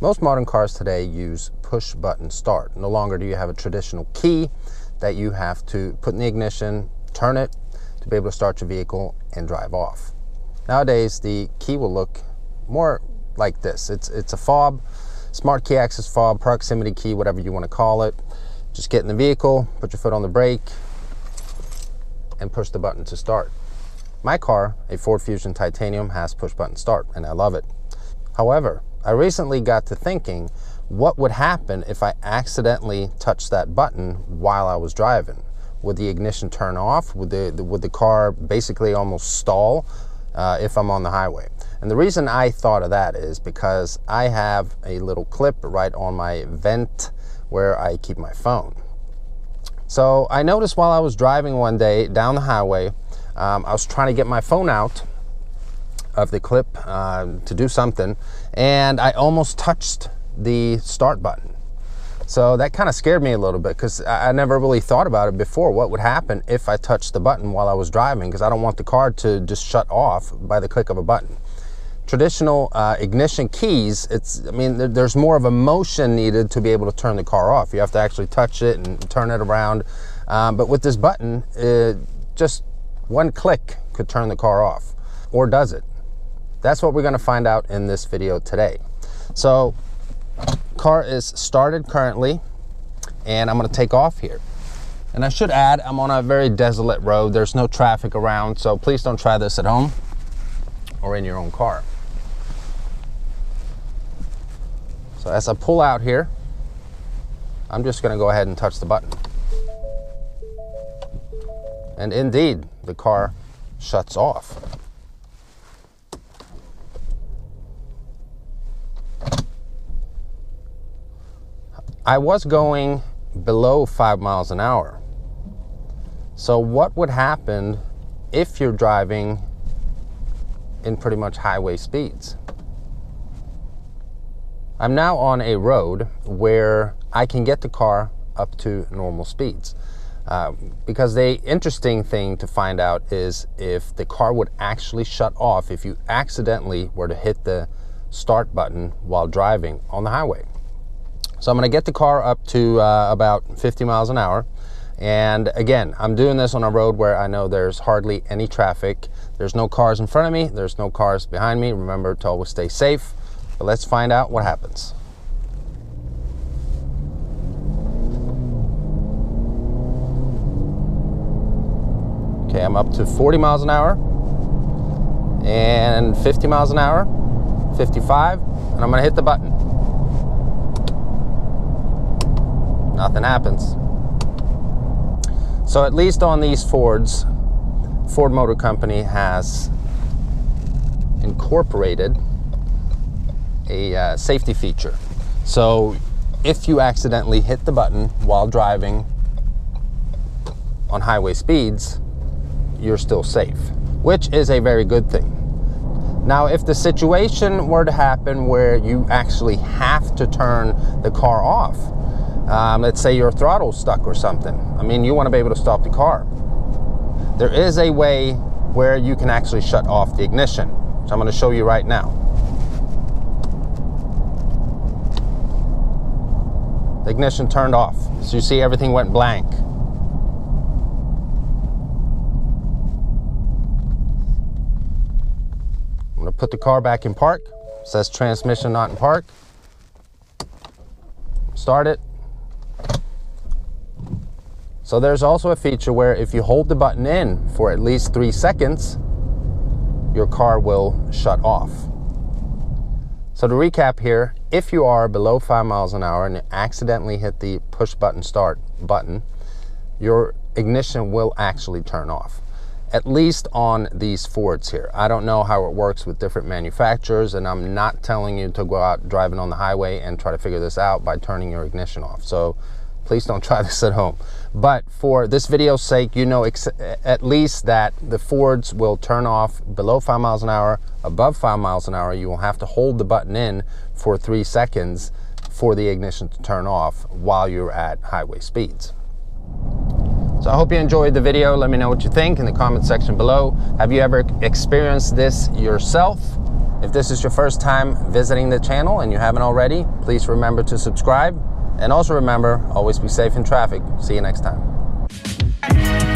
Most modern cars today use push button start. No longer do you have a traditional key that you have to put in the ignition, turn it to be able to start your vehicle and drive off. Nowadays, the key will look more like this. It's a fob, smart key access fob, proximity key, whatever you want to call it. Just get in the vehicle, put your foot on the brake, and push the button to start. My car, a Ford Fusion Titanium, has push button start, and I love it. However, I recently got to thinking, what would happen if I accidentally touched that button while I was driving? Would the ignition turn off? Would the car basically almost stall if I'm on the highway? And the reason I thought of that is because I have a little clip right on my vent where I keep my phone. So I noticed while I was driving one day down the highway, I was trying to get my phone out of the clip to do something, and I almost touched the start button. So that kind of scared me a little bit because I never really thought about it before. What would happen if I touched the button while I was driving? Because I don't want the car to just shut off by the click of a button. Traditional ignition keys, there's more of a motion needed to be able to turn the car off. You have to actually touch it and turn it around. But with this button, just one click could turn the car off. Or does it? That's what we're going to find out in this video today. So, car is started currently, and I'm going to take off here. And I should add, I'm on a very desolate road. There's no traffic around, so please don't try this at home or in your own car. So as I pull out here, I'm just going to go ahead and touch the button. And indeed, the car shuts off. I was going below 5 miles an hour. So what would happen if you're driving in pretty much highway speeds? I'm now on a road where I can get the car up to normal speeds. Because the interesting thing to find out is if the car would actually shut off if you accidentally were to hit the start button while driving on the highway. So I'm going to get the car up to about 50 miles an hour. And again, I'm doing this on a road where I know there's hardly any traffic. There's no cars in front of me. There's no cars behind me. Remember to always stay safe. But let's find out what happens. Okay, I'm up to 40 miles an hour and 50 miles an hour, 55, and I'm going to hit the button. Nothing happens. So at least on these Fords, Ford Motor Company has incorporated a safety feature. So if you accidentally hit the button while driving on highway speeds, you're still safe, which is a very good thing. Now, if the situation were to happen where you actually have to turn the car off, let's say your throttle's stuck or something. You want to be able to stop the car. There is a way where you can actually shut off the ignition. So I'm going to show you right now. The ignition turned off. So you see everything went blank. I'm going to put the car back in park. It says transmission not in park. Start it. So there's also a feature where if you hold the button in for at least 3 seconds, your car will shut off. So to recap here, if you are below 5 miles an hour and you accidentally hit the push button start button, your ignition will actually turn off. At least on these Fords here. I don't know how it works with different manufacturers, and I'm not telling you to go out driving on the highway and try to figure this out by turning your ignition off. So please don't try this at home. But for this video's sake, you know at least that the Fords will turn off below 5 miles an hour. Above 5 miles an hour, you will have to hold the button in for 3 seconds for the ignition to turn off while you're at highway speeds. So I hope you enjoyed the video. Let me know what you think in the comment section below. Have you ever experienced this yourself? If this is your first time visiting the channel and you haven't already, please remember to subscribe. And also remember, always be safe in traffic. See you next time.